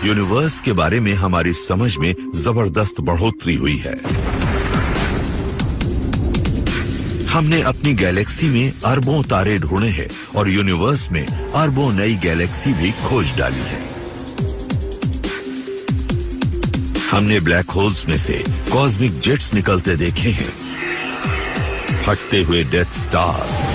Universe के बारे में हमारी समझ में जबरदस्त बढ़ोतरी हुई है। हमने अपनी गैलेक्सी में अरबों तारे ढूंढे हैं और यूनिवर्स में अरबों नई गैलेक्सी भी खोज डाली है। हमने ब्लैक होल्स में से कॉस्मिक जेट्स निकलते देखे हैं, फटते हुए डेथ स्टार्स,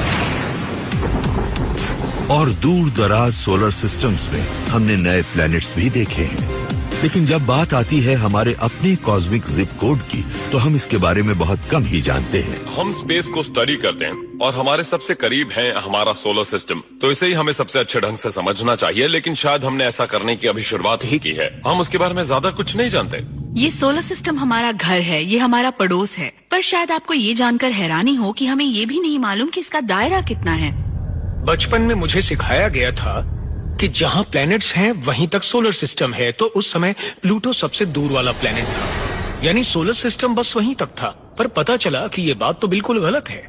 और दूर दराज सोलर सिस्टम्स में हमने नए प्लैनेट्स भी देखे हैं। लेकिन जब बात आती है हमारे अपने कॉस्मिक जिप कोड की, तो हम इसके बारे में बहुत कम ही जानते हैं। हम स्पेस को स्टडी करते हैं और हमारे सबसे करीब है हमारा सोलर सिस्टम, तो इसे ही हमें सबसे अच्छे ढंग से समझना चाहिए। लेकिन शायद हमने ऐसा करने की अभी शुरुआत ही की है। हम उसके बारे में ज्यादा कुछ नहीं जानते। ये सोलर सिस्टम हमारा घर है, ये हमारा पड़ोस है, पर शायद आपको ये जानकर हैरानी हो कि हमें ये भी नहीं मालूम कि इसका दायरा कितना है। बचपन में मुझे सिखाया गया था कि जहाँ प्लैनेट्स हैं वहीं तक सोलर सिस्टम है, तो उस समय प्लूटो सबसे दूर वाला प्लैनेट था, यानी सोलर सिस्टम बस वहीं तक था। पर पता चला कि ये बात तो बिल्कुल गलत है।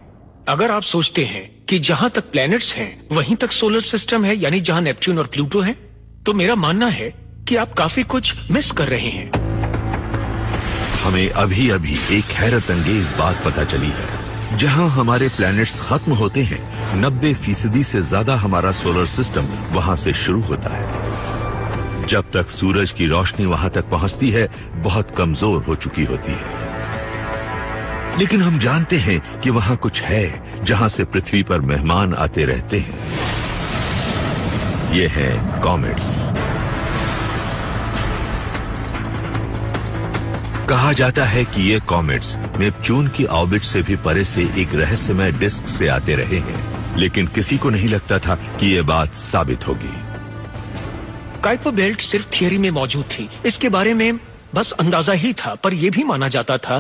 अगर आप सोचते हैं कि जहाँ तक प्लैनेट्स हैं वहीं तक सोलर सिस्टम है, यानी जहाँ नेपच्यून और प्लूटो हैं, तो मेरा मानना है कि आप काफी कुछ मिस कर रहे हैं। हमें अभी अभी एक हैरत अंगेज बात पता चली है। जहां हमारे प्लैनेट्स खत्म होते हैं, 90% से ज्यादा हमारा सोलर सिस्टम वहां से शुरू होता है। जब तक सूरज की रोशनी वहां तक पहुंचती है, बहुत कमजोर हो चुकी होती है। लेकिन हम जानते हैं कि वहां कुछ है जहां से पृथ्वी पर मेहमान आते रहते हैं। ये हैं कॉमेट्स। कहा जाता है कि ये कॉमेट्स नेपच्यून की ऑर्बिट से भी परे से एक रहस्यमय डिस्क से आते रहे हैं, लेकिन किसी को नहीं लगता था कि ये बात साबित होगी। काइपर बेल्ट सिर्फ थियरी में मौजूद थी, इसके बारे में बस अंदाजा ही था, पर यह भी माना जाता था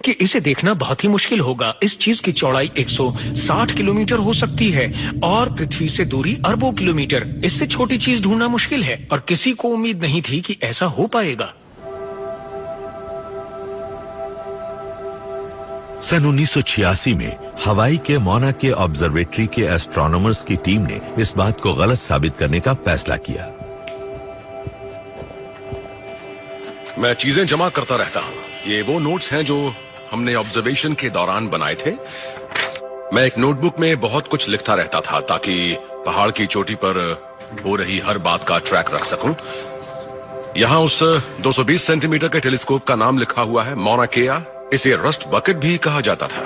कि इसे देखना बहुत ही मुश्किल होगा। इस चीज की चौड़ाई 160 किलोमीटर हो सकती है और पृथ्वी से दूरी अरबों किलोमीटर। इससे छोटी चीज ढूंढना मुश्किल है और किसी को उम्मीद नहीं थी कि ऐसा हो पाएगा। सन 1986 में हवाई के मौना के ऑब्जर्वेटरी के एस्ट्रोनॉमर्स की टीम ने इस बात को गलत साबित करने का फैसला किया। मैं चीजें जमा करता रहता हूँ। ये वो नोट्स हैं जो हमने ऑब्जर्वेशन के दौरान बनाए थे। मैं एक नोटबुक में बहुत कुछ लिखता रहता था ताकि पहाड़ की चोटी पर हो रही हर बात का ट्रैक रख सकूं। यहाँ उस 220 सेंटीमीटर के टेलीस्कोप का नाम लिखा हुआ है, मौना केआ। इसे रस्ट बकेट भी कहा जाता था।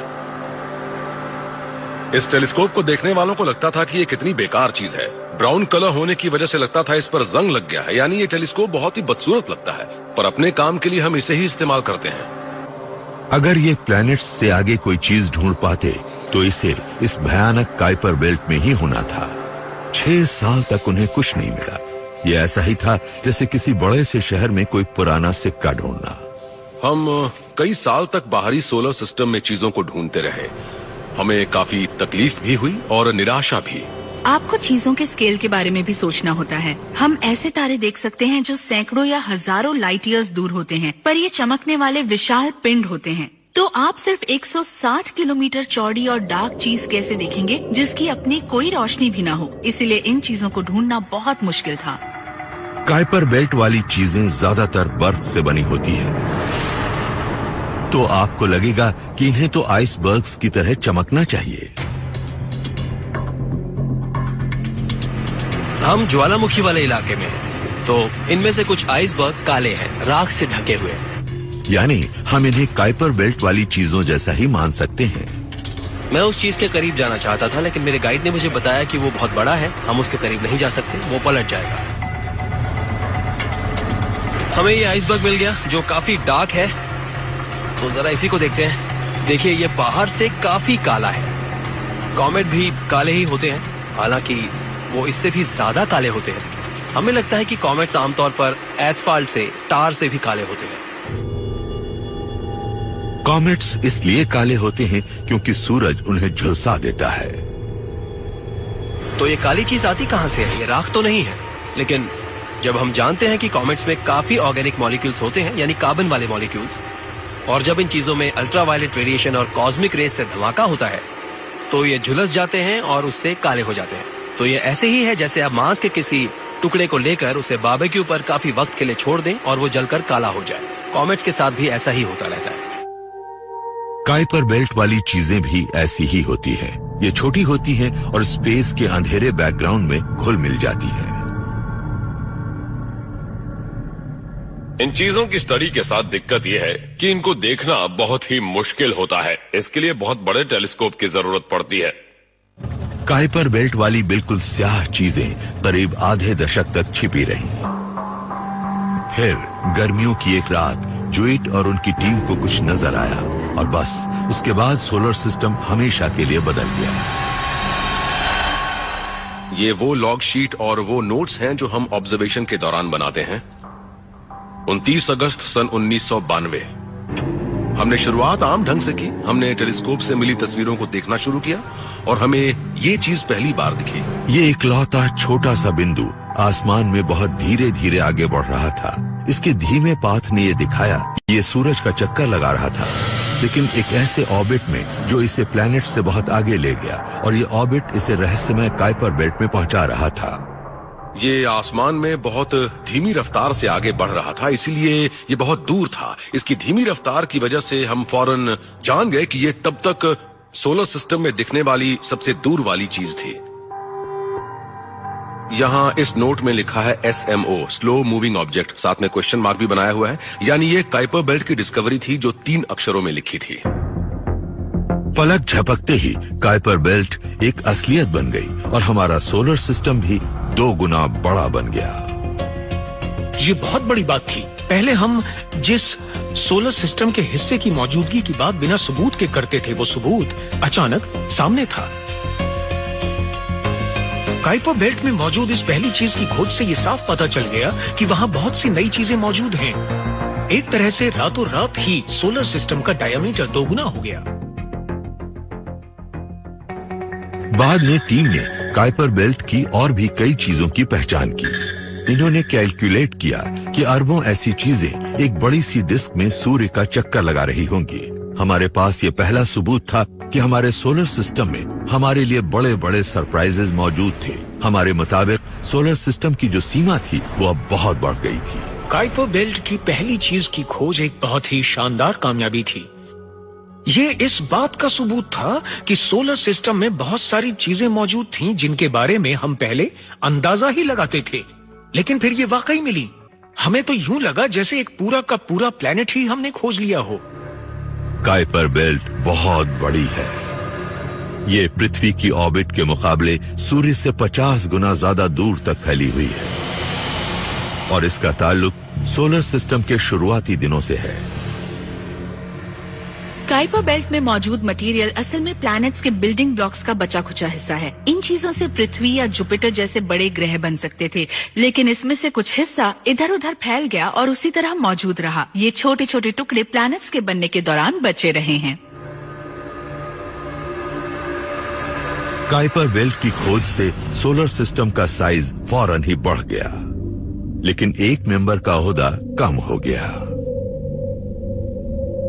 इस टेलीस्कोप को देखने वालों को लगता था कि ये कितनी बेकार चीज है। ब्राउन कलर होने की वजह से लगता था इस पर जंग लग गया है, यानी ये टेलीस्कोप बहुत ही बदसूरत लगता है, पर अपने काम के लिए हम इसे ही इस्तेमाल करते हैं। अगर ये प्लैनेट्स से आगे कोई चीज ढूंढ पाते तो इसे इस भयानक काइपर बेल्ट में ही होना था। 6 साल तक उन्हें कुछ नहीं मिला। ये ऐसा ही था जैसे किसी बड़े से शहर में कोई पुराना सिक्का ढूंढना। हम कई साल तक बाहरी सोलर सिस्टम में चीजों को ढूंढते रहे। हमें काफी तकलीफ भी हुई और निराशा भी। आपको चीजों के स्केल के बारे में भी सोचना होता है। हम ऐसे तारे देख सकते हैं जो सैकड़ों या हजारों लाइट ईयर्स दूर होते हैं, पर ये चमकने वाले विशाल पिंड होते हैं। तो आप सिर्फ 160 किलोमीटर चौड़ी और डार्क चीज कैसे देखेंगे जिसकी अपनी कोई रोशनी भी ना हो। इसीलिए इन चीजों को ढूंढना बहुत मुश्किल था। काइपर बेल्ट वाली चीजें ज्यादातर बर्फ से बनी होती है, तो आपको लगेगा कि इन्हें तो आइसबर्ग्स की तरह चमकना चाहिए। हम ज्वालामुखी वाले इलाके में हैं, तो इनमें से कुछ आइसबर्ग काले हैं, राख से ढके हुए हैं। यानी हम इन्हें काइपर बेल्ट वाली चीजों जैसा ही मान सकते हैं। मैं उस चीज के करीब जाना चाहता था, लेकिन मेरे गाइड ने मुझे बताया कि वो बहुत बड़ा है, हम उसके करीब नहीं जा सकते, वो पलट जाएगा। हमें ये आइसबर्ग मिल गया जो काफी डार्क है, तो जरा इसी को देखते हैं। देखिए, ये बाहर से काफी काला है। कॉमेट भी काले ही होते हैं, हालांकि वो इससे भी ज्यादा काले होते हैं। हमें लगता है कि कॉमेट्स आमतौर पर एस्फाल्ट से, टार से भी काले होते हैं। कॉमेट्स इसलिए काले होते हैं क्योंकि सूरज उन्हें झुलसा देता है। तो ये काली चीज आती कहां से है? ये राख तो नहीं है, लेकिन जब हम जानते हैं कि कॉमेट्स में काफी ऑर्गेनिक मॉलिक्यूल्स होते हैं, यानी कार्बन वाले मॉलिक्यूल्स, और जब इन चीजों में अल्ट्रावायलेट रेडिएशन और कॉस्मिक रेज से धमाका होता है, तो ये झुलस जाते हैं और उससे काले हो जाते हैं। तो ये ऐसे ही है जैसे आप मांस के किसी टुकड़े को लेकर उसे बारबेक्यू पर काफी वक्त के लिए छोड़ दें और वो जलकर काला हो जाए। कॉमेट्स के साथ भी ऐसा ही होता रहता है। काइपर बेल्ट वाली चीजें भी ऐसी ही होती है। ये छोटी होती हैं और स्पेस के अंधेरे बैकग्राउंड में घुल मिल जाती है। इन चीजों की स्टडी के साथ दिक्कत यह है कि इनको देखना बहुत ही मुश्किल होता है। इसके लिए बहुत बड़े टेलीस्कोप की जरूरत पड़ती है। काइपर बेल्ट वाली बिल्कुल स्याह चीजें करीब आधे दशक तक छिपी रहीं। फिर गर्मियों की एक रात ज्वेट और उनकी टीम को कुछ नजर आया और बस उसके बाद सोलर सिस्टम हमेशा के लिए बदल गया। ये वो लॉग शीट और वो नोट्स हैं जो हम ऑब्जर्वेशन के दौरान बनाते हैं। 29 अगस्त सन 1992 हमने शुरुआत आम ढंग से की। हमने टेलीस्कोप से मिली तस्वीरों को देखना शुरू किया और हमें ये चीज पहली बार दिखी। ये इकलौता छोटा सा बिंदु आसमान में बहुत धीरे धीरे आगे बढ़ रहा था। इसके धीमे पाथ ने ये दिखाया ये सूरज का चक्कर लगा रहा था, लेकिन एक ऐसे ऑर्बिट में जो इसे प्लैनेट से बहुत आगे ले गया, और ये ऑर्बिट इसे रहस्यमय काइपर बेल्ट में पहुंचा रहा था। ये आसमान में बहुत धीमी रफ्तार से आगे बढ़ रहा था, इसीलिए ये बहुत दूर था। इसकी धीमी रफ्तार की वजह से हम फौरन जान गए कि ये तब तक सोलर सिस्टम में दिखने वाली सबसे दूर वाली चीज थी। यहाँ इस नोट में लिखा है SMO, स्लो मूविंग ऑब्जेक्ट, साथ में क्वेश्चन मार्क भी बनाया हुआ है। यानी ये काइपर बेल्ट की डिस्कवरी थी जो 3 अक्षरों में लिखी थी। पलक झपकते ही काइपर बेल्ट एक असलियत बन गई और हमारा सोलर सिस्टम भी 2 गुना बड़ा बन गया। ये बहुत बड़ी बात थी। पहले हम जिस सोलर सिस्टम के हिस्से की मौजूदगी की बात बिना सबूत के करते थे, वो सबूत अचानक सामने था। काइपर बेल्ट में मौजूद इस पहली चीज की खोज से ये साफ पता चल गया कि वहाँ बहुत सी नई चीजें मौजूद हैं। एक तरह से रातों रात ही सोलर सिस्टम का डायमीटर 2 गुना हो गया। बाद में टीम ने काइपर बेल्ट की और भी कई चीजों की पहचान की। इन्होंने कैलकुलेट किया कि अरबों ऐसी चीजें एक बड़ी सी डिस्क में सूर्य का चक्कर लगा रही होंगी। हमारे पास ये पहला सबूत था कि हमारे सोलर सिस्टम में हमारे लिए बड़े बड़े सरप्राइजेज मौजूद थे। हमारे मुताबिक सोलर सिस्टम की जो सीमा थी वो अब बहुत बढ़ गई थी। काइपर बेल्ट की पहली चीज की खोज एक बहुत ही शानदार कामयाबी थी। ये इस बात का सबूत था कि सोलर सिस्टम में बहुत सारी चीजें मौजूद थीं जिनके बारे में हम पहले अंदाजा ही लगाते थे, लेकिन फिर ये वाकई मिली। हमें तो यूं लगा जैसे एक पूरा का पूरा प्लेनेट ही हमने खोज लिया हो। काइपर बेल्ट बहुत बड़ी है। ये पृथ्वी की ऑर्बिट के मुकाबले सूर्य से 50 गुना ज्यादा दूर तक फैली हुई है और इसका ताल्लुक सोलर सिस्टम के शुरुआती दिनों से है। काइपर बेल्ट में मौजूद मटेरियल असल में प्लैनेट्स के बिल्डिंग ब्लॉक्स का बचा खुचा हिस्सा है। इन चीजों से पृथ्वी या जुपिटर जैसे बड़े ग्रह बन सकते थे, लेकिन इसमें से कुछ हिस्सा इधर उधर फैल गया और उसी तरह मौजूद रहा। ये छोटे छोटे टुकड़े प्लैनेट्स के बनने के दौरान बचे रहे हैं। काइपर बेल्ट की खोज से सोलर सिस्टम का साइज फौरन ही बढ़ गया, लेकिन एक मेंबर का ओहदा कम हो गया,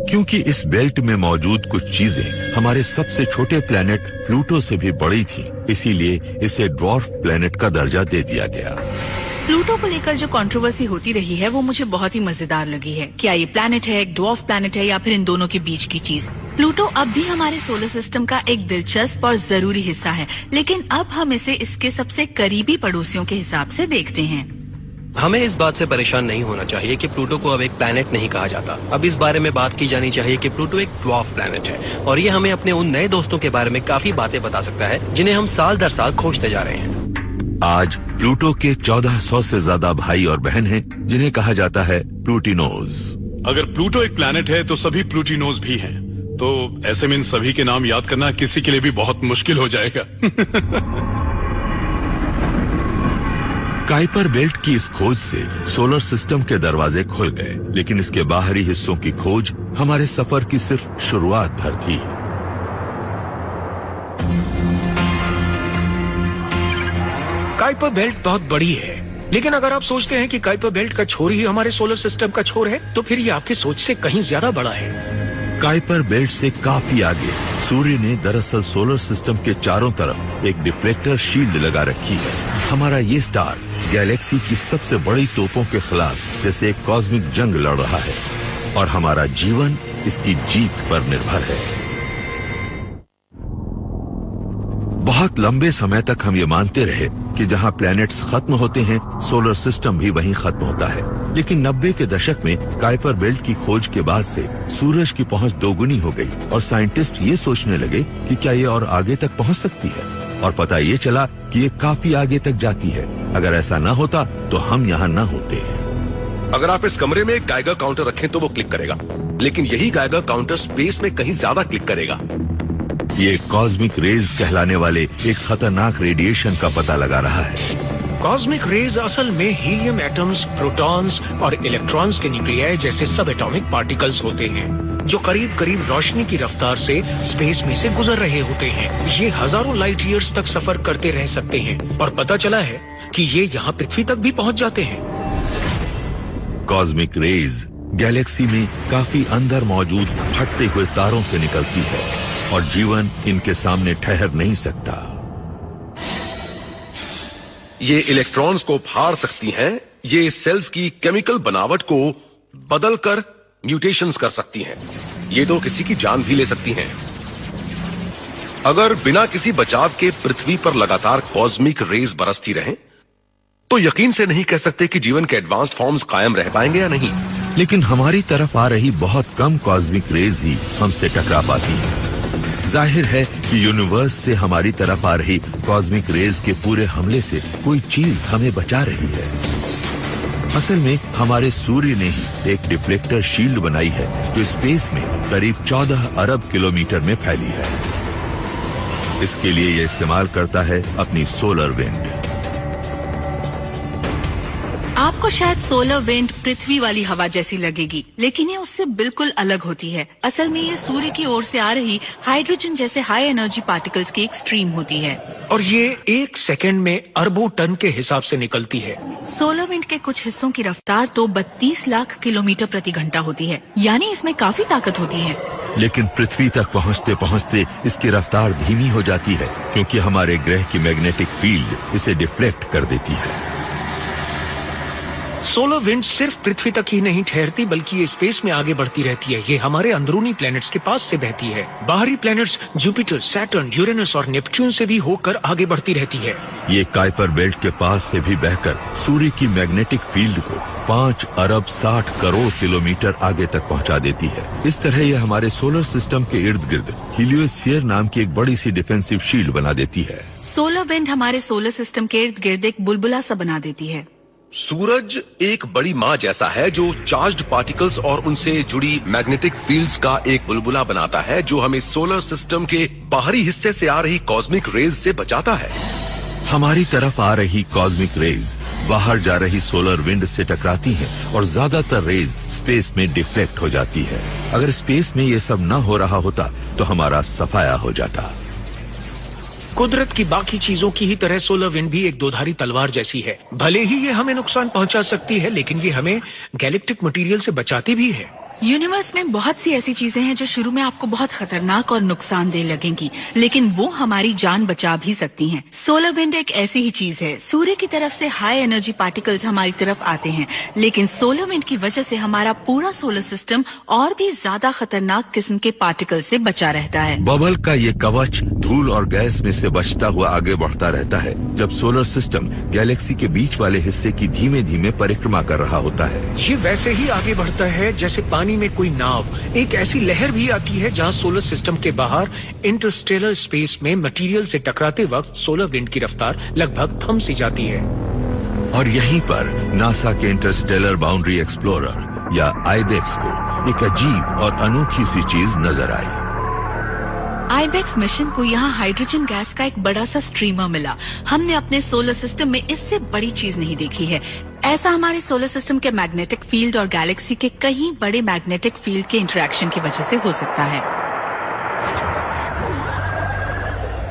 क्योंकि इस बेल्ट में मौजूद कुछ चीजें हमारे सबसे छोटे प्लेनेट प्लूटो से भी बड़ी थी। इसीलिए इसे ड्वार्फ प्लेनेट का दर्जा दे दिया गया। प्लूटो को लेकर जो कंट्रोवर्सी होती रही है वो मुझे बहुत ही मजेदार लगी है। क्या ये प्लैनेट है, एक ड्वार्फ प्लैनेट है, या फिर इन दोनों के बीच की चीज? प्लूटो अब भी हमारे सोलर सिस्टम का एक दिलचस्प और जरूरी हिस्सा है, लेकिन अब हम इसे इसके सबसे करीबी पड़ोसियों के हिसाब से देखते हैं। हमें इस बात से परेशान नहीं होना चाहिए कि प्लूटो को अब एक प्लैनेट नहीं कहा जाता। अब इस बारे में बात की जानी चाहिए कि प्लूटो एक ड्वार्फ प्लैनेट है और ये हमें अपने उन नए दोस्तों के बारे में काफी बातें बता सकता है जिन्हें हम साल दर साल खोजते जा रहे हैं। आज प्लूटो के 1400 से ज्यादा भाई और बहन हैं, जिन्हें कहा जाता है प्लूटिनोज। अगर प्लूटो एक प्लैनेट है तो सभी प्लूटिनोज भी हैं। तो ऐसे में इन सभी के नाम याद करना किसी के लिए भी बहुत मुश्किल हो जाएगा। काइपर बेल्ट की इस खोज से सोलर सिस्टम के दरवाजे खुल गए, लेकिन इसके बाहरी हिस्सों की खोज हमारे सफर की सिर्फ शुरुआत भर थी। काइपर बेल्ट बहुत बड़ी है, लेकिन अगर आप सोचते हैं कि काइपर बेल्ट का छोर ही हमारे सोलर सिस्टम का छोर है, तो फिर ये आपकी सोच से कहीं ज्यादा बड़ा है। काइपर बेल्ट से काफी आगे सूर्य ने दरअसल सोलर सिस्टम के चारों तरफ एक डिफ्लेक्टर शील्ड लगा रखी है। हमारा ये स्टार गैलेक्सी की सबसे बड़ी तोपों के खिलाफ जैसे एक कॉस्मिक जंग लड़ रहा है और हमारा जीवन इसकी जीत पर निर्भर है। बहुत लंबे समय तक हम ये मानते रहे कि जहां प्लैनेट्स खत्म होते हैं सोलर सिस्टम भी वहीं खत्म होता है। लेकिन 90 के दशक में काइपर बेल्ट की खोज के बाद से सूरज की पहुंच दोगुनी हो गई और साइंटिस्ट ये सोचने लगे कि क्या ये और आगे तक पहुंच सकती है, और पता ये चला कि ये काफी आगे तक जाती है। अगर ऐसा ना होता तो हम यहाँ ना होते। अगर आप इस कमरे में एक गाइगर काउंटर रखें तो वो क्लिक करेगा, लेकिन यही गाइगर काउंटर स्पेस में कहीं ज्यादा क्लिक करेगा। ये कॉस्मिक रेज कहलाने वाले एक खतरनाक रेडिएशन का पता लगा रहा है। कॉस्मिक रेज असल में हीलियम एटम्स, प्रोटॉन्स और इलेक्ट्रॉन्स के न्यूक्लियाई जैसे सब एटॉमिक पार्टिकल्स होते हैं जो करीब करीब रोशनी की रफ्तार से स्पेस में से गुजर रहे होते हैं। ये हजारों लाइट ईयर्स तक सफर करते रह सकते हैं और पता चला है कि ये यहाँ पृथ्वी तक भी पहुँच जाते हैं। कॉस्मिक रेज गैलेक्सी में काफी अंदर मौजूद फटते हुए तारों से निकलती है और जीवन इनके सामने ठहर नहीं सकता। ये इलेक्ट्रॉन्स को फाड़ सकती हैं, ये सेल्स की केमिकल बनावट को बदलकर म्यूटेशंस कर सकती हैं। ये तो किसी की जान भी ले सकती हैं। अगर बिना किसी बचाव के पृथ्वी पर लगातार कॉस्मिक रेज बरसती रहें, तो यकीन से नहीं कह सकते कि जीवन के एडवांस्ड फॉर्म्स कायम रह पाएंगे या नहीं। लेकिन हमारी तरफ आ रही बहुत कम कॉस्मिक रेज ही हमसे टकरा पाती है। जाहिर है कि यूनिवर्स से हमारी तरफ आ रही कॉस्मिक रेज के पूरे हमले से कोई चीज हमें बचा रही है। असल में हमारे सूर्य ने ही एक डिफ्लेक्टर शील्ड बनाई है जो स्पेस में करीब 14 अरब किलोमीटर में फैली है। इसके लिए यह इस्तेमाल करता है अपनी सोलर विंड। आपको शायद सोलर विंड पृथ्वी वाली हवा जैसी लगेगी, लेकिन ये उससे बिल्कुल अलग होती है। असल में ये सूर्य की ओर से आ रही हाइड्रोजन जैसे हाई एनर्जी पार्टिकल्स की एक स्ट्रीम होती है और ये 1 सेकंड में अरबों टन के हिसाब से निकलती है। सोलर विंड के कुछ हिस्सों की रफ्तार तो 32 लाख किलोमीटर प्रति घंटा होती है, यानी इसमें काफी ताकत होती है। लेकिन पृथ्वी तक पहुंचते पहुंचते इसकी रफ्तार धीमी हो जाती है क्योंकि हमारे ग्रह की मैग्नेटिक फील्ड इसे डिफ्लेक्ट कर देती है। सोलर विंड सिर्फ पृथ्वी तक ही नहीं ठहरती बल्कि ये स्पेस में आगे बढ़ती रहती है। ये हमारे अंदरूनी प्लैनेट्स के पास से बहती है। बाहरी प्लैनेट्स जुपिटर, सैटर्न, यूरेनस और नेपच्यून से भी होकर आगे बढ़ती रहती है। ये काइपर बेल्ट के पास से भी बहकर सूर्य की मैग्नेटिक फील्ड को 5 अरब 60 करोड़ किलोमीटर आगे तक पहुंचा देती है। इस तरह ये हमारे सोलर सिस्टम के इर्द गिर्द हीलियोस्फीयर नाम की एक बड़ी सी डिफेंसिव शील्ड बना देती है। सोलर विंड हमारे सोलर सिस्टम के इर्द गिर्द एक बुलबुला सा बना देती है। सूरज एक बड़ी माँ जैसा है जो चार्ज्ड पार्टिकल्स और उनसे जुड़ी मैग्नेटिक फील्ड्स का एक बुलबुला बनाता है जो हमें सोलर सिस्टम के बाहरी हिस्से से आ रही कॉस्मिक रेज से बचाता है। हमारी तरफ आ रही कॉस्मिक रेज बाहर जा रही सोलर विंड से टकराती हैं और ज्यादातर रेज स्पेस में डिफ्लेक्ट हो जाती है। अगर स्पेस में ये सब न हो रहा होता तो हमारा सफाया हो जाता। कुदरत की बाकी चीजों की ही तरह सोलर विंड भी एक दोधारी तलवार जैसी है। भले ही ये हमें नुकसान पहुंचा सकती है, लेकिन ये हमें गैलेक्टिक मटेरियल से बचाती भी है। यूनिवर्स में बहुत सी ऐसी चीजें हैं जो शुरू में आपको बहुत खतरनाक और नुकसानदेह लगेंगी, लेकिन वो हमारी जान बचा भी सकती हैं। सोलर विंड एक ऐसी ही चीज है। सूर्य की तरफ से हाई एनर्जी पार्टिकल्स हमारी तरफ आते हैं, लेकिन सोलर विंड की वजह से हमारा पूरा सोलर सिस्टम और भी ज्यादा खतरनाक किस्म के पार्टिकल से बचा रहता है। बबल का ये कवच धूल और गैस में से बचता हुआ आगे बढ़ता रहता है जब सोलर सिस्टम गैलेक्सी के बीच वाले हिस्से की धीमे धीमे परिक्रमा कर रहा होता है। ये वैसे ही आगे बढ़ता है जैसे पानी में कोई नाव। एक ऐसी लहर भी आती है जहां सोलर सिस्टम के बाहर इंटरस्टेलर स्पेस में मटेरियल से टकराते वक्त सोलर विंड की रफ्तार लगभग थम सी जाती है। और यहीं पर नासा के इंटरस्टेलर बाउंड्री एक्सप्लोरर या आईबेक्स को एक अजीब और अनोखी सी चीज नजर आई। आईबेक्स मिशन को यहाँ हाइड्रोजन गैस का एक बड़ा सा स्ट्रीमर मिला। हमने अपने सोलर सिस्टम में इससे बड़ी चीज नहीं देखी है। ऐसा हमारे सोलर सिस्टम के मैग्नेटिक फील्ड और गैलेक्सी के कहीं बड़े मैग्नेटिक फील्ड के इंटरेक्शन की वजह से हो सकता है।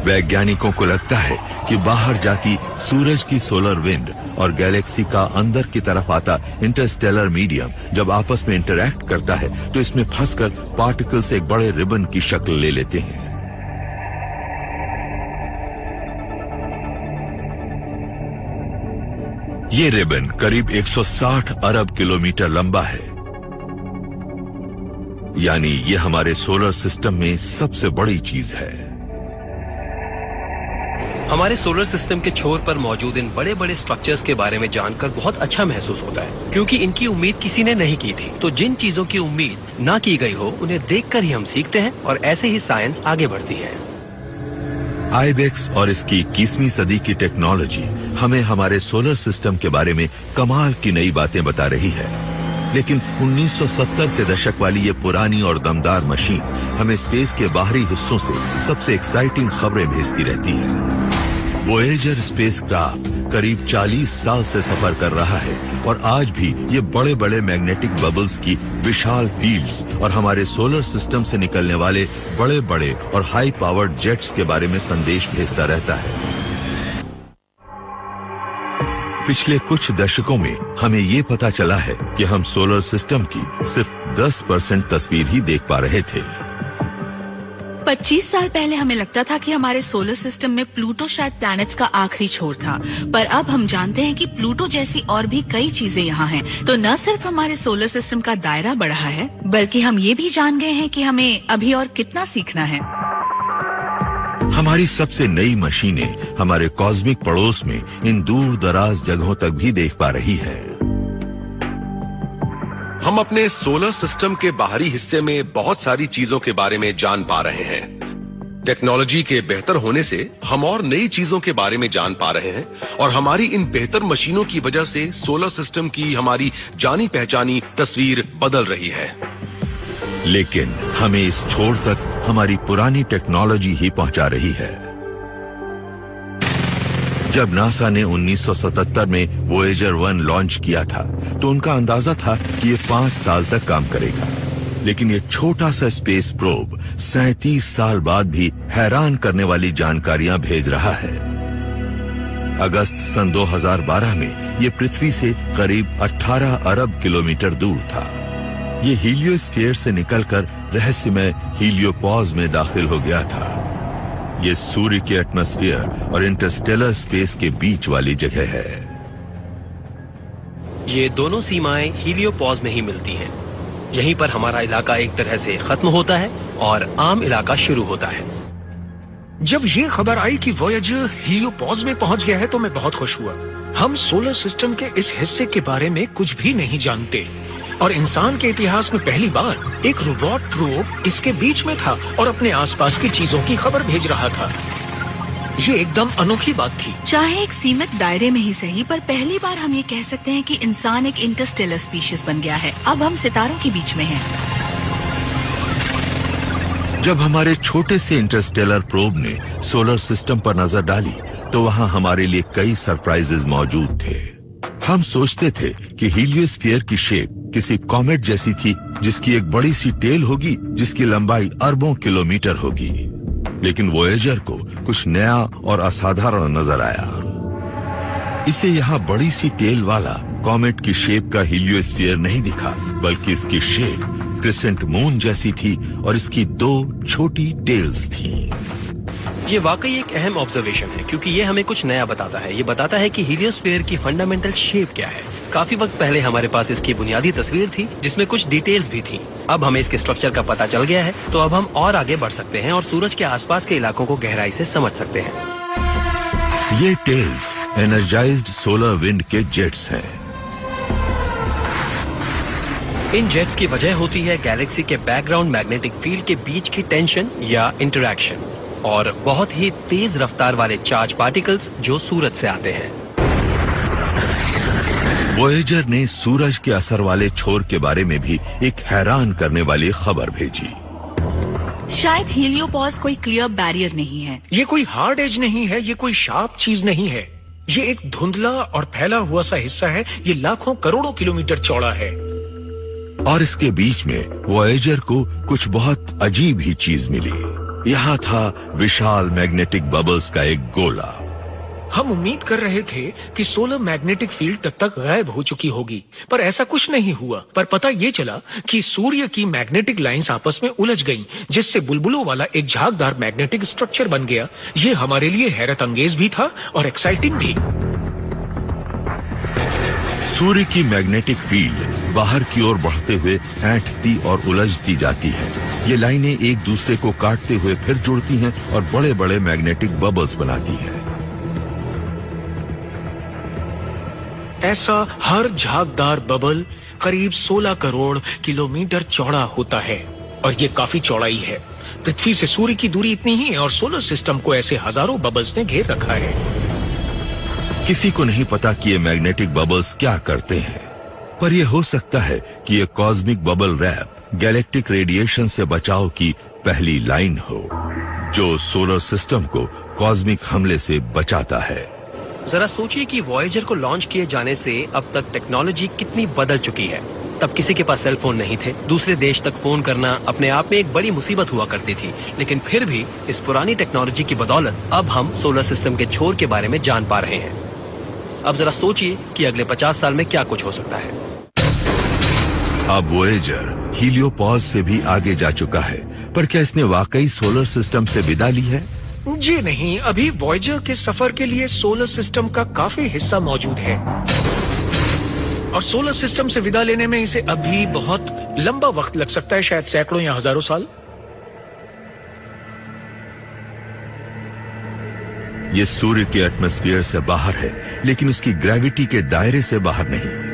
वैज्ञानिकों को लगता है कि बाहर जाती सूरज की सोलर विंड और गैलेक्सी का अंदर की तरफ आता इंटरस्टेलर मीडियम जब आपस में इंटरैक्ट करता है तो इसमें फंसकर पार्टिकल्स एक बड़े रिबन की शक्ल ले लेते हैं। ये रिबन करीब 160 अरब किलोमीटर लंबा है, यानी ये हमारे सोलर सिस्टम में सबसे बड़ी चीज है। हमारे सोलर सिस्टम के छोर पर मौजूद इन बड़े बड़े स्ट्रक्चर्स के बारे में जानकर बहुत अच्छा महसूस होता है, क्योंकि इनकी उम्मीद किसी ने नहीं की थी। तो जिन चीजों की उम्मीद ना की गई हो उन्हें देखकर ही हम सीखते हैं और ऐसे ही साइंस आगे बढ़ती है। आईबेक्स और इसकी 21वीं सदी की टेक्नोलॉजी हमें हमारे सोलर सिस्टम के बारे में कमाल की नई बातें बता रही है, लेकिन 1970 के दशक वाली ये पुरानी और दमदार मशीन हमें स्पेस के बाहरी हिस्सों से सबसे एक्साइटिंग खबरें भेजती रहती है। वोयेजर स्पेसक्राफ्ट करीब 40 साल से सफर कर रहा है और आज भी ये बड़े बड़े मैग्नेटिक बबल्स की विशाल फील्ड्स और हमारे सोलर सिस्टम से निकलने वाले बड़े बड़े और हाई पावर्ड जेट्स के बारे में संदेश भेजता रहता है। पिछले कुछ दशकों में हमें ये पता चला है कि हम सोलर सिस्टम की सिर्फ 10% तस्वीर ही देख पा रहे थे। 25 साल पहले हमें लगता था कि हमारे सोलर सिस्टम में प्लूटो शायद प्लैनेट्स का आखिरी छोर था, पर अब हम जानते हैं कि प्लूटो जैसी और भी कई चीजें यहाँ हैं। तो न सिर्फ हमारे सोलर सिस्टम का दायरा बढ़ा है, बल्कि हम ये भी जान गए हैं कि हमें अभी और कितना सीखना है। हमारी सबसे नई मशीनें हमारे कॉस्मिक पड़ोस में इन दूर दराज जगहों तक भी देख पा रही है। हम अपने सोलर सिस्टम के बाहरी हिस्से में बहुत सारी चीजों के बारे में जान पा रहे हैं। टेक्नोलॉजी के बेहतर होने से हम और नई चीजों के बारे में जान पा रहे हैं और हमारी इन बेहतर मशीनों की वजह से सोलर सिस्टम की हमारी जानी पहचानी तस्वीर बदल रही है। लेकिन हमें इस छोर तक हमारी पुरानी टेक्नोलॉजी ही पहुंचा रही है। जब नासा ने 1977 में वोयेजर 1 लॉन्च किया था तो उनका अंदाजा था कि ये 5 साल तक काम करेगा, लेकिन ये छोटा सा स्पेस प्रोब 37 साल बाद भी हैरान करने वाली जानकारियां भेज रहा है। अगस्त सन 2012 में ये पृथ्वी से करीब 18 अरब किलोमीटर दूर था। ये हीलियोस्फीयर से निकलकर रहस्यमय हीलियोपॉज में दाखिल हो गया था। ये सूर्य के एटमॉस्फेयर और इंटरस्टेलर स्पेस के बीच वाली जगह है। ये दोनों सीमाएं हीलियोपॉज में ही मिलती हैं। यहीं पर हमारा इलाका एक तरह से खत्म होता है और आम इलाका शुरू होता है। जब ये खबर आई कि वोयेजर हीलियोपॉज में पहुंच गया है तो मैं बहुत खुश हुआ। हम सोलर सिस्टम के इस हिस्से के बारे में कुछ भी नहीं जानते और इंसान के इतिहास में पहली बार एक रोबोट प्रोब इसके बीच में था और अपने आसपास की चीजों की खबर भेज रहा था। ये एकदम अनोखी बात थी। चाहे एक सीमित दायरे में ही सही, पर पहली बार हम ये कह सकते हैं कि इंसान एक इंटरस्टेलर स्पीशीज बन गया है। अब हम सितारों के बीच में हैं। जब हमारे छोटे से इंटरस्टेलर प्रोब ने सोलर सिस्टम पर नजर डाली तो वहां हमारे लिए कई सरप्राइजेस मौजूद थे। हम सोचते थे कि हीलियोस्फीयर की शेप किसी कॉमेट जैसी थी जिसकी एक बड़ी सी टेल होगी जिसकी लंबाई अरबों किलोमीटर होगी, लेकिन वोयेजर को कुछ नया और असाधारण नजर आया। इसे यहाँ बड़ी सी टेल वाला कॉमेट की शेप का हीलियोस्फीयर नहीं दिखा, बल्कि इसकी शेप क्रिसेंट मून जैसी थी और इसकी 2 छोटी टेल्स थी। ये वाकई एक अहम ऑब्जर्वेशन है, क्योंकि ये हमें कुछ नया बताता है। ये बताता है कि हीलियोस्फीयर की फंडामेंटल शेप क्या है। काफी वक्त पहले हमारे पास इसकी बुनियादी तस्वीर थी जिसमें कुछ डिटेल्स भी थी। अब हमें इसके स्ट्रक्चर का पता चल गया है, तो अब हम और आगे बढ़ सकते हैं और सूरज के आसपास के इलाकों को गहराई से समझ सकते हैं। ये टेल्स एनर्जाइज्ड सोलर विंड के जेट्स हैं। इन जेट्स की वजह होती है गैलेक्सी के बैकग्राउंड मैग्नेटिक फील्ड के बीच की टेंशन या इंटरैक्शन और बहुत ही तेज रफ्तार वाले चार्ज पार्टिकल्स जो सूरज से आते हैं। वोयेजर ने सूरज के असर वाले छोर के बारे में भी एक हैरान करने वाली खबर भेजी। शायद हीलियोपॉज कोई क्लियर बैरियर नहीं है। ये कोई हार्ड एज नहीं है, ये कोई शार्प चीज नहीं है। ये एक धुंधला और फैला हुआ सा हिस्सा है। ये लाखों करोड़ों किलोमीटर चौड़ा है और इसके बीच में वोयेजर को कुछ बहुत अजीब ही चीज मिली। यहाँ था विशाल मैग्नेटिक बबल्स का एक गोला। हम उम्मीद कर रहे थे कि सोलर मैग्नेटिक फील्ड तब तक गायब हो चुकी होगी, पर ऐसा कुछ नहीं हुआ। पर पता ये चला कि सूर्य की मैग्नेटिक लाइंस आपस में उलझ गईं, जिससे बुलबुलों वाला एक झागदार मैग्नेटिक स्ट्रक्चर बन गया। ये हमारे लिए हैरत अंगेज भी था और एक्साइटिंग भी। सूर्य की मैग्नेटिक फील्ड बाहर की ओर बढ़ते हुए ऐंठती और उलझती जाती है। ये लाइनें एक दूसरे को काटते हुए फिर जुड़ती हैं और बड़े बड़े मैग्नेटिक बबल्स बनाती हैं। ऐसा हर झागदार बबल करीब 16 करोड़ किलोमीटर चौड़ा होता है और ये काफी चौड़ाई है। पृथ्वी से सूर्य की दूरी इतनी ही है और सोलर सिस्टम को ऐसे हजारों बबल्स ने घेर रखा है। किसी को नहीं पता कि ये मैग्नेटिक बबल्स क्या करते हैं, पर यह हो सकता है कि ये cosmic bubble wrap galactic radiation से बचाव की पहली लाइन हो, जो सोलर सिस्टम को कॉस्मिक हमले से बचाता है। जरा सोचिए कि वॉयेजर को लॉन्च किए जाने से अब तक टेक्नोलॉजी कितनी बदल चुकी है। तब किसी के पास सेल फोन नहीं थे, दूसरे देश तक फोन करना अपने आप में एक बड़ी मुसीबत हुआ करती थी। लेकिन फिर भी इस पुरानी टेक्नोलॉजी की बदौलत अब हम सोलर सिस्टम के छोर के बारे में जान पा रहे हैं। अब जरा सोचिए कि अगले 50 साल में क्या कुछ हो सकता है। अब वॉयेजर हीलियोपॉज से भी आगे जा चुका है, पर क्या इसने वाकई सोलर सिस्टम से विदा ली है? जी नहीं, अभी वॉयेजर के सफर के लिए सोलर सिस्टम का काफी हिस्सा मौजूद है और सोलर सिस्टम से विदा लेने में इसे अभी बहुत लंबा वक्त लग सकता है, शायद सैकड़ों या हजारों साल। ये सूर्य के एटमॉस्फेयर से बाहर है, लेकिन उसकी ग्रेविटी के दायरे से बाहर नहीं।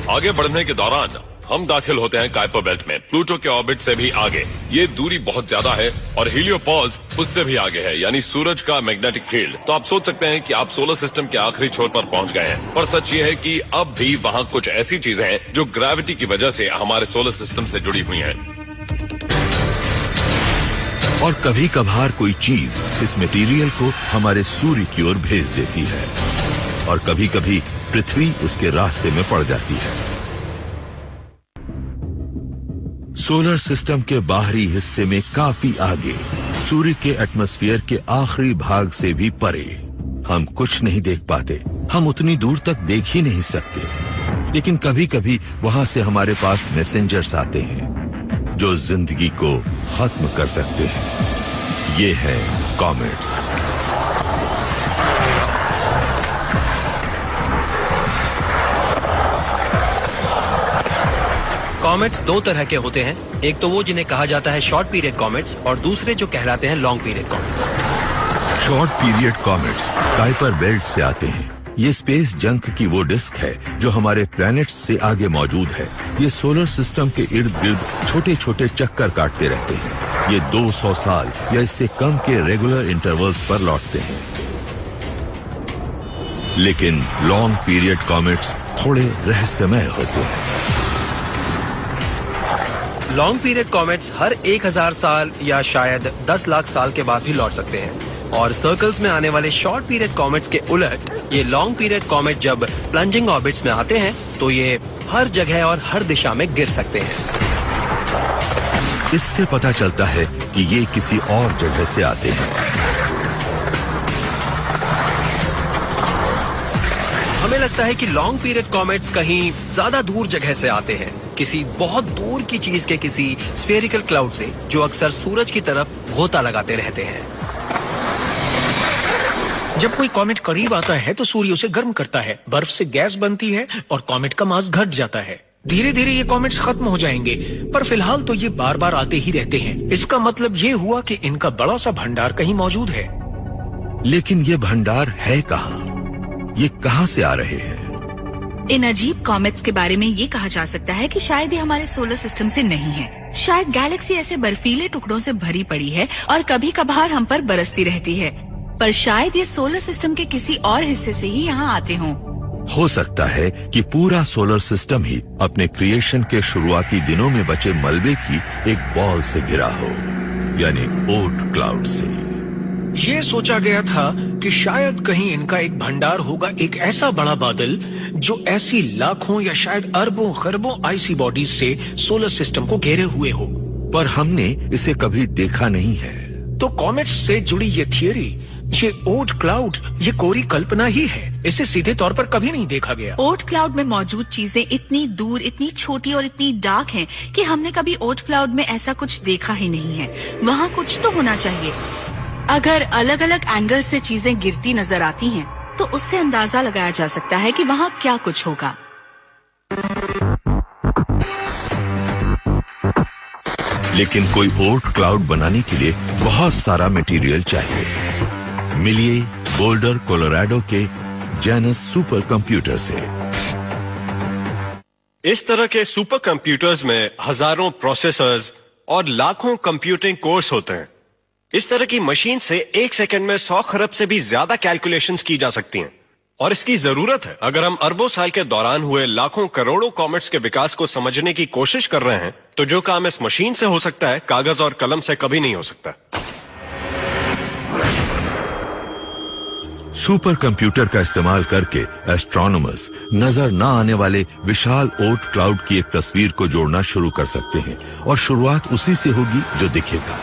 आगे बढ़ने के दौरान हम दाखिल होते हैं काइपर बेल्ट में, प्लूटो के ऑर्बिट से भी आगे। ये दूरी बहुत ज्यादा है और हीलियोपॉज उससे भी आगे है, यानी सूरज का मैग्नेटिक फील्ड। तो आप सोच सकते हैं कि आप सोलर सिस्टम के आखिरी छोर पर पहुंच गए हैं, पर सच ये है कि अब भी वहाँ कुछ ऐसी चीजें हैं जो ग्रेविटी की वजह से हमारे सोलर सिस्टम से जुड़ी हुई हैं। और कभी कभार कोई चीज इस मटेरियल को हमारे सूर्य की ओर भेज देती है और कभी कभी पृथ्वी उसके रास्ते में पड़ जाती है। सोलर सिस्टम के बाहरी हिस्से में काफी आगे, सूर्य के एटमॉस्फेयर के आखिरी भाग से भी परे, हम कुछ नहीं देख पाते। हम उतनी दूर तक देख ही नहीं सकते, लेकिन कभी कभी वहां से हमारे पास मैसेंजर्स आते हैं जो जिंदगी को खत्म कर सकते हैं। ये है कॉमेट्स। कॉमेट्स दो तरह के होते हैं, एक तो वो जिन्हें कहा जाता है शॉर्ट पीरियड कॉमेट्स और दूसरे जो कहलाते हैं long period comets. Short period comets Kuiper belt से आते हैं। ये स्पेस जंक की वो डिस्क है जो हमारे प्लैनेट्स से आगे मौजूद है। ये सोलर सिस्टम के इर्द गिर्द छोटे छोटे चक्कर काटते रहते हैं। ये 200 साल या इससे कम के रेगुलर इंटरवल्स पर लौटते हैं। लेकिन लॉन्ग पीरियड कॉमेट्स थोड़े रहस्यमय होते हैं। लॉन्ग पीरियड कॉमेट्स हर 1000 साल या शायद 10 लाख साल के बाद भी लौट सकते हैं, और सर्कल्स में आने वाले शॉर्ट पीरियड कॉमेट्स के उलट ये लॉन्ग पीरियड कॉमेट जब प्लंजिंग ऑर्बिट्स में आते हैं तो ये हर जगह और हर दिशा में गिर सकते हैं। इससे पता चलता है कि ये किसी और जगह से आते हैं। हमें लगता है कि लॉन्ग पीरियड कॉमेट्स कहीं ज्यादा दूर जगह से आते हैं, किसी बहुत दूर की चीज के किसी स्फेरिकल क्लाउड से, जो अक्सर सूरज की तरफ गोता लगाते रहते हैं। जब कोई कॉमेट करीब आता है तो सूर्य उसे गर्म करता है, बर्फ से गैस बनती है और कॉमेट का मास घट जाता है। धीरे धीरे ये कॉमेट्स खत्म हो जाएंगे, पर फिलहाल तो ये बार बार आते ही रहते हैं। इसका मतलब ये हुआ कि इनका बड़ा सा भंडार कहीं मौजूद है। लेकिन ये भंडार है कहाँ? ये कहाँ से आ रहे हैं? इन अजीब कॉमेट्स के बारे में ये कहा जा सकता है कि शायद ये हमारे सोलर सिस्टम से नहीं है। शायद गैलेक्सी ऐसे बर्फीले टुकड़ों से भरी पड़ी है और कभी कभार हम पर बरसती रहती है, पर शायद ये सोलर सिस्टम के किसी और हिस्से से ही यहाँ आते हों। हो सकता है कि पूरा सोलर सिस्टम ही अपने क्रिएशन के शुरुआती दिनों में बचे मलबे की एक बॉल से घिरा हो, यानी ओट क्लाउड से। ये सोचा गया था कि शायद कहीं इनका एक भंडार होगा, एक ऐसा बड़ा बादल जो ऐसी लाखों या शायद अरबों खरबों आइसी बॉडीज से सोलर सिस्टम को घेरे हुए हो। पर हमने इसे कभी देखा नहीं है। तो कॉमेट्स से जुड़ी ये थियरी, ये ओट क्लाउड, ये कोरी कल्पना ही है। इसे सीधे तौर पर कभी नहीं देखा गया। ओट क्लाउड में मौजूद चीजें इतनी दूर, इतनी छोटी और इतनी डार्क हैं कि हमने कभी ओट क्लाउड में ऐसा कुछ देखा ही नहीं है। वहाँ कुछ तो होना चाहिए। अगर अलग अलग एंगल से चीजें गिरती नजर आती हैं, तो उससे अंदाजा लगाया जा सकता है कि वहाँ क्या कुछ होगा। लेकिन कोई ओट क्लाउड बनाने के लिए बहुत सारा मटेरियल चाहिए। मिलिए बोल्डर कोलोराडो के जेनस सुपर कंप्यूटर से। इस तरह के सुपर कंप्यूटर्स में हजारों प्रोसेसर्स और लाखों कंप्यूटिंग कोर्स होते हैं। इस तरह की मशीन से 1 सेकंड में 100 खरब से भी ज्यादा कैलकुलेशंस की जा सकती हैं। और इसकी जरूरत है अगर हम अरबों साल के दौरान हुए लाखों करोड़ों कॉमेट्स के विकास को समझने की कोशिश कर रहे हैं, तो जो काम इस मशीन से हो सकता है, कागज और कलम से कभी नहीं हो सकता। सुपर कंप्यूटर का इस्तेमाल करके एस्ट्रोनॉमर्स नजर न आने वाले विशाल ओट क्लाउड की एक तस्वीर को जोड़ना शुरू कर सकते हैं। और शुरुआत उसी से होगी जो दिखेगा,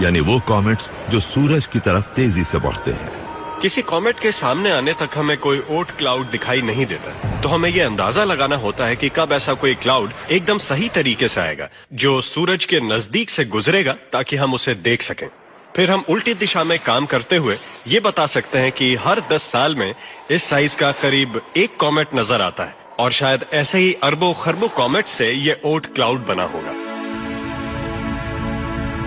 यानी वो कॉमेट्स जो सूरज की तरफ तेजी से बढ़ते हैं। किसी कॉमेट के सामने आने तक हमें कोई ओट क्लाउड दिखाई नहीं देता, तो हमें यह अंदाजा लगाना होता है कि कब ऐसा कोई क्लाउड एकदम सही तरीके से आएगा, जो सूरज के नजदीक से गुजरेगा, ताकि हम उसे देख सकें। फिर हम उल्टी दिशा में काम करते हुए ये बता सकते हैं कि हर 10 साल में इस साइज का करीब 1 कॉमेट नजर आता है, और शायद ऐसे ही अरबों खरबों कॉमेट से ये ओट क्लाउड बना होगा।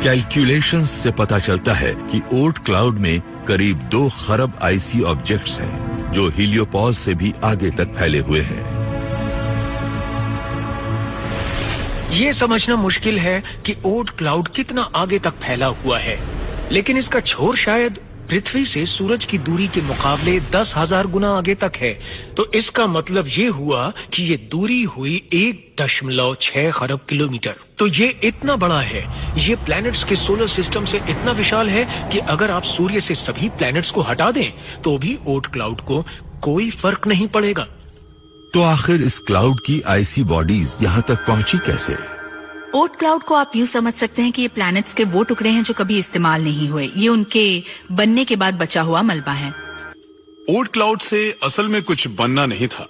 कैलकुलेशंस से पता चलता है कि ओट क्लाउड में करीब 2 खरब आइसी ऑब्जेक्ट्स हैं, जो हीलियोपॉज से भी आगे तक फैले हुए हैं। ये समझना मुश्किल है कि ओट क्लाउड कितना आगे तक फैला हुआ है, लेकिन इसका छोर शायद पृथ्वी से सूरज की दूरी के मुकाबले 10,000 गुना आगे तक है। तो इसका मतलब ये हुआ कि ये दूरी हुई 1.6 खरब किलोमीटर। तो ये इतना बड़ा है, ये प्लैनेट्स के सोलर सिस्टम से इतना विशाल है कि अगर आप सूर्य से सभी प्लैनेट्स को हटा दें, तो भी ओट क्लाउड को कोई फर्क नहीं पड़ेगा। तो आखिर इस क्लाउड की आइसी बॉडीज यहाँ तक पहुंची कैसे? ओट क्लाउड को आप यूं समझ सकते हैं कि ये प्लैनेट्स के वो टुकड़े हैं जो कभी इस्तेमाल नहीं हुए। ये उनके बनने के बाद बचा हुआ मलबा है। ओट क्लाउड से असल में कुछ बनना नहीं था।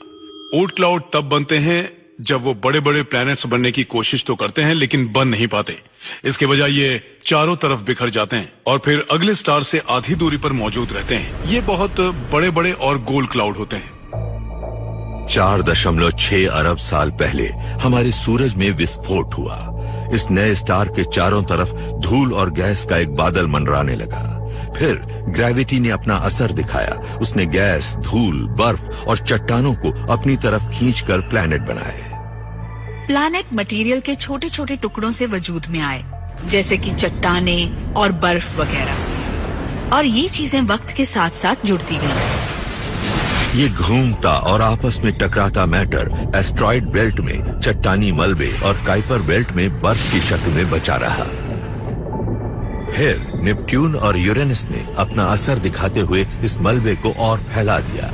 ओट क्लाउड तब बनते हैं जब वो बड़े बड़े प्लैनेट्स बनने की कोशिश तो करते हैं, लेकिन बन नहीं पाते। इसके बजाय ये चारों तरफ बिखर जाते हैं और फिर अगले स्टार से आधी दूरी पर मौजूद रहते हैं। ये बहुत बड़े बड़े और गोल क्लाउड होते हैं। 4.6 अरब साल पहले हमारे सूरज में विस्फोट हुआ। इस नए स्टार के चारों तरफ धूल और गैस का एक बादल मंडराने लगा। फिर ग्रेविटी ने अपना असर दिखाया। उसने गैस, धूल, बर्फ और चट्टानों को अपनी तरफ खींचकर प्लैनेट बनाए। प्लैनेट मटेरियल के छोटे छोटे टुकड़ों से वजूद में आए, जैसे कि चट्टानें और बर्फ वगैरह। और ये चीजें वक्त के साथ साथ जुड़ती गईं। ये घूमता और आपस में टकराता मैटर एस्ट्रॉइड बेल्ट में चट्टानी मलबे और काइपर बेल्ट में बर्फ की शक्ल में बचा रहा। फिर नेपट्यून और यूरेनस ने अपना असर दिखाते हुए इस मलबे को और फैला दिया।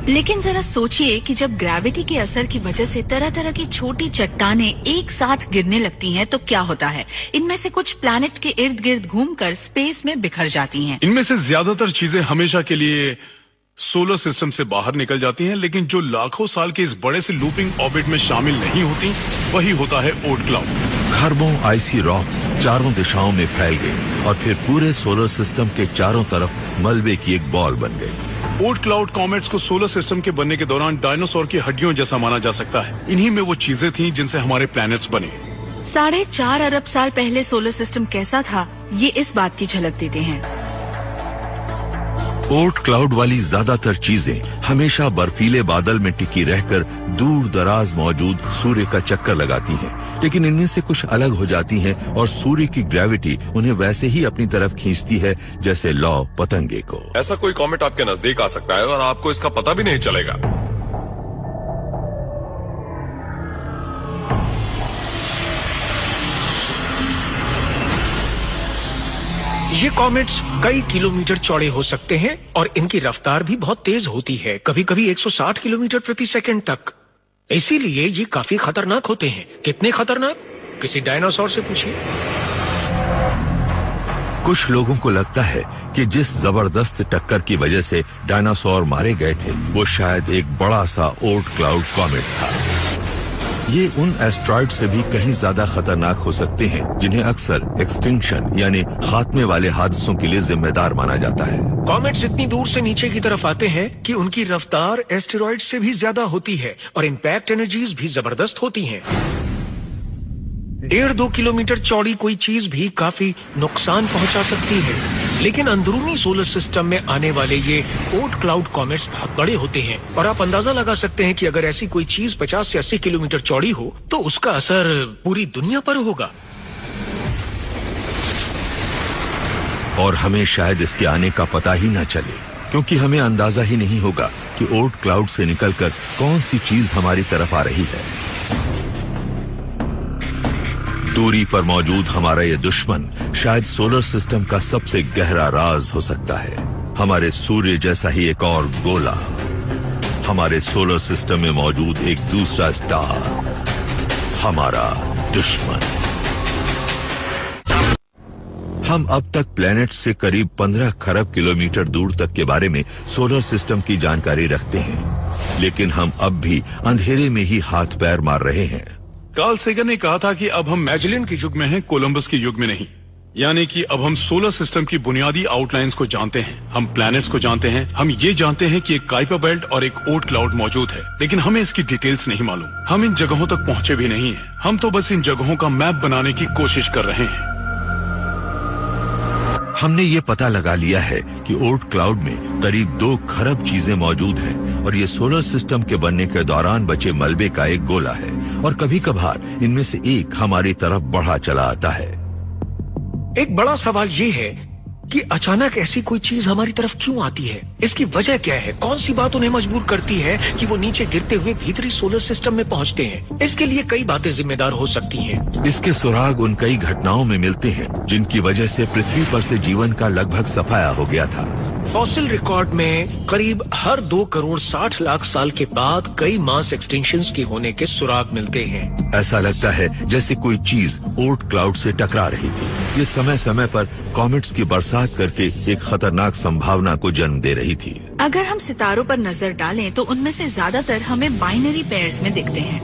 लेकिन जरा सोचिए कि जब ग्रेविटी के असर की वजह से तरह तरह की छोटी चट्टानें एक साथ गिरने लगती हैं, तो क्या होता है? इनमें से कुछ प्लैनेट के इर्द गिर्द घूमकर स्पेस में बिखर जाती हैं। इनमें से ज्यादातर चीजें हमेशा के लिए सोलर सिस्टम से बाहर निकल जाती हैं, लेकिन जो लाखों साल के इस बड़े से लूपिंग ऑर्बिट में शामिल नहीं होती, वही होता है ओट क्लाउड। खरबों आइसी रॉक्स चारों दिशाओं में फैल गई और फिर पूरे सोलर सिस्टम के चारों तरफ मलबे की एक बॉल बन गई। ओट क्लाउड कॉमेट्स को सोलर सिस्टम के बनने के दौरान डायनासोर की हड्डियों जैसा माना जा सकता है। इन्हीं में वो चीजें थीं जिनसे हमारे प्लैनेट्स बने। 4.5 अरब साल पहले सोलर सिस्टम कैसा था, ये इस बात की झलक देते हैं। ओट क्लाउड वाली ज्यादातर चीजें हमेशा बर्फीले बादल में टिकी रहकर दूर दराज मौजूद सूर्य का चक्कर लगाती हैं, लेकिन इनमें से कुछ अलग हो जाती हैं और सूर्य की ग्रेविटी उन्हें वैसे ही अपनी तरफ खींचती है जैसे लौ पतंगे को। ऐसा कोई कॉमेट आपके नजदीक आ सकता है और आपको इसका पता भी नहीं चलेगा। ये कॉमेट्स कई किलोमीटर चौड़े हो सकते हैं और इनकी रफ्तार भी बहुत तेज होती है, कभी कभी 160 किलोमीटर प्रति सेकंड तक। इसीलिए ये काफी खतरनाक होते हैं। कितने खतरनाक? किसी डायनासोर से पूछिए। कुछ लोगों को लगता है कि जिस जबरदस्त टक्कर की वजह से डायनासोर मारे गए थे वो शायद एक बड़ा सा ओर्ट क्लाउड कॉमेट था। ये उन एस्ट्रॉइड से भी कहीं ज्यादा खतरनाक हो सकते हैं जिन्हें अक्सर एक्सटिंक्शन यानी खात्मे वाले हादसों के लिए जिम्मेदार माना जाता है। कॉमेट्स इतनी दूर से नीचे की तरफ आते हैं कि उनकी रफ्तार एस्टेरॉइड से भी ज्यादा होती है और इम्पैक्ट एनर्जीज भी जबरदस्त होती हैं। 1.5-2 किलोमीटर चौड़ी कोई चीज भी काफी नुकसान पहुंचा सकती है, लेकिन अंदरूनी सोलर सिस्टम में आने वाले ये ओर्ट क्लाउड कॉमेट्स बहुत बड़े होते हैं और आप अंदाजा लगा सकते हैं कि अगर ऐसी कोई चीज 50 से 80 किलोमीटर चौड़ी हो तो उसका असर पूरी दुनिया पर होगा। और हमें शायद इसके आने का पता ही न चले, क्योंकि हमें अंदाजा ही नहीं होगा कि ओर्ट क्लाउड से निकलकर कौन सी चीज हमारी तरफ आ रही है। दूरी पर मौजूद हमारा ये दुश्मन शायद सोलर सिस्टम का सबसे गहरा राज हो सकता है। हमारे सूर्य जैसा ही एक और गोला, हमारे सोलर सिस्टम में मौजूद एक दूसरा स्टार, हमारा दुश्मन। हम अब तक प्लैनेट से करीब 15 खरब किलोमीटर दूर तक के बारे में सोलर सिस्टम की जानकारी रखते हैं, लेकिन हम अब भी अंधेरे में ही हाथ पैर मार रहे हैं। कार्ल सेगन ने कहा था कि अब हम मैजेलिन के युग में हैं, कोलंबस के युग में नहीं। यानी कि अब हम सोलर सिस्टम की बुनियादी आउटलाइंस को जानते हैं, हम प्लैनेट्स को जानते हैं, हम ये जानते हैं कि एक काइपर बेल्ट और एक ओर्ट क्लाउड मौजूद है, लेकिन हमें इसकी डिटेल्स नहीं मालूम। हम इन जगहों तक पहुंचे भी नहीं हैं। हम तो बस इन जगहों का मैप बनाने की कोशिश कर रहे हैं। हमने ये पता लगा लिया है कि ओर्ट क्लाउड में करीब 2 खरब चीजें मौजूद हैं और ये सोलर सिस्टम के बनने के दौरान बचे मलबे का एक गोला है और कभी कभार इनमें से एक हमारी तरफ बढ़ा चला आता है। एक बड़ा सवाल ये है कि अचानक ऐसी कोई चीज हमारी तरफ क्यों आती है? इसकी वजह क्या है? कौन सी बात उन्हें मजबूर करती है कि वो नीचे गिरते हुए भीतरी सोलर सिस्टम में पहुंचते हैं? इसके लिए कई बातें जिम्मेदार हो सकती हैं। इसके सुराग उन कई घटनाओं में मिलते हैं जिनकी वजह से पृथ्वी पर से जीवन का लगभग सफाया हो गया था। फॉसिल रिकॉर्ड में करीब हर 2 करोड़ 60 लाख साल के बाद कई मास एक्सटिंक्शंस के होने के सुराग मिलते हैं। ऐसा लगता है जैसे कोई चीज ओर्ट क्लाउड से टकरा रही थी। ये समय समय पर कॉमेट्स की बरसात करके एक खतरनाक संभावना को जन्म दे रही थी। अगर हम सितारों पर नजर डालें तो उनमें से ज्यादातर हमें बाइनरी पेयर्स में दिखते हैं।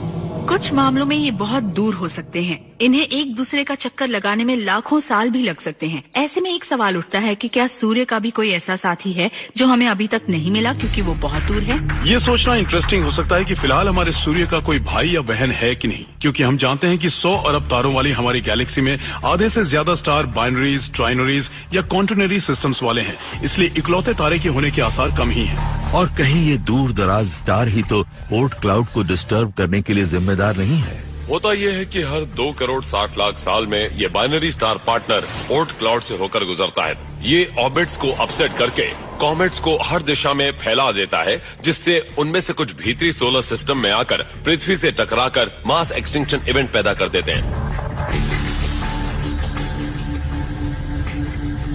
कुछ मामलों में ये बहुत दूर हो सकते हैं। इन्हें एक दूसरे का चक्कर लगाने में लाखों साल भी लग सकते हैं। ऐसे में एक सवाल उठता है कि क्या सूर्य का भी कोई ऐसा साथी है जो हमें अभी तक नहीं मिला क्योंकि वो बहुत दूर है? ये सोचना इंटरेस्टिंग हो सकता है कि फिलहाल हमारे सूर्य का कोई भाई या बहन है कि नहीं, क्योंकि हम जानते हैं कि 100 अरब तारों वाली हमारी गैलेक्सी में आधे से ज्यादा स्टार बाइनरीज, ट्राइनरीज या कॉन्टिनरी सिस्टम्स वाले हैं। इसलिए इकलौते तारे के होने के आसार कम ही हैं। और कहीं ये दूर दराज स्टार ही तो ओर्ट क्लाउड को डिस्टर्ब करने के लिए जिम्मेदार नहीं है। होता यह है कि हर 2 करोड़ 60 लाख साल में ये binary star partner Oort cloud से होकर गुजरता है। ये ऑर्बिट्स को अपसेट करके कॉमेट्स को हर दिशा में फैला देता है, जिससे उनमें से कुछ भीतरी सोलर सिस्टम में आकर पृथ्वी से टकराकर मास एक्सटिंक्शन इवेंट पैदा कर देते हैं।